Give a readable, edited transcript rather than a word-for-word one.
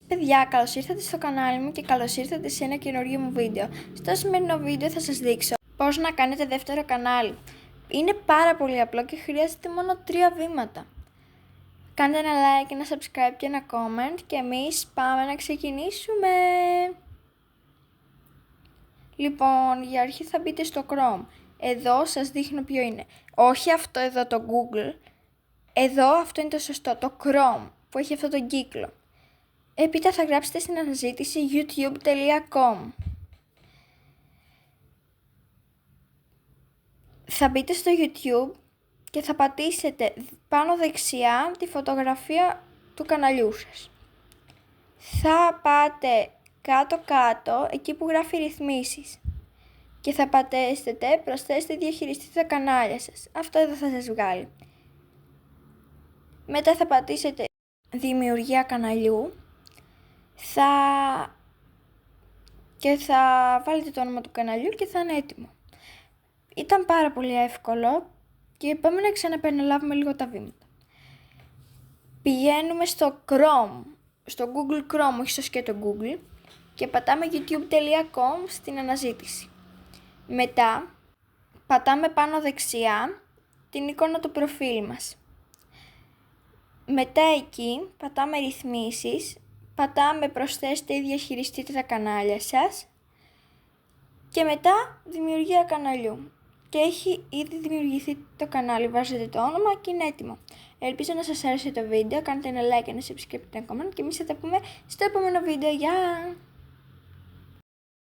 Παιδιά, καλώς ήρθατε στο κανάλι μου και καλώς ήρθατε σε ένα καινούργιο μου βίντεο. Στο σημερινό βίντεο θα σας δείξω πώς να κάνετε δεύτερο κανάλι. Είναι πάρα πολύ απλό και χρειάζεται μόνο 3 βήματα. Κάντε ένα like, ένα subscribe και ένα comment και εμείς πάμε να ξεκινήσουμε. Λοιπόν, για αρχή θα μπείτε στο Chrome. Εδώ σας δείχνω ποιο είναι. Όχι αυτό εδώ το Google. Εδώ αυτό είναι το σωστό, το Chrome που έχει αυτό τον κύκλο. Έπειτα θα γράψετε στην αναζήτηση youtube.com. Θα μπείτε στο YouTube και θα πατήσετε πάνω δεξιά τη φωτογραφία του καναλιού σας. Θα πάτε κάτω εκεί που γράφει ρυθμίσεις και θα πατήσετε προσθέστε διαχειριστή τα κανάλια σας. Αυτό εδώ θα σας βγάλει. Μετά θα πατήσετε δημιουργία καναλιού και θα βάλετε το όνομα του καναλιού και θα είναι έτοιμο. Ήταν πάρα πολύ εύκολο και πάμε να ξαναπεριλάβουμε λίγο τα βήματα. Πηγαίνουμε στο Chrome, στο Google Chrome, όχι στο σκέτο Google, και πατάμε youtube.com στην αναζήτηση. Μετά πατάμε πάνω δεξιά την εικόνα του προφίλ μας. Μετά εκεί πατάμε ρυθμίσεις, πατάμε προσθέστε ή διαχειριστείτε τα κανάλια σας και μετά δημιουργία καναλιού. Και έχει ήδη δημιουργηθεί το κανάλι, βάζετε το όνομα και είναι έτοιμο. Ελπίζω να σας άρεσε το βίντεο, κάντε ένα like, ένα subscribe και ένα comment και εμείς θα τα πούμε στο επόμενο βίντεο. Γεια!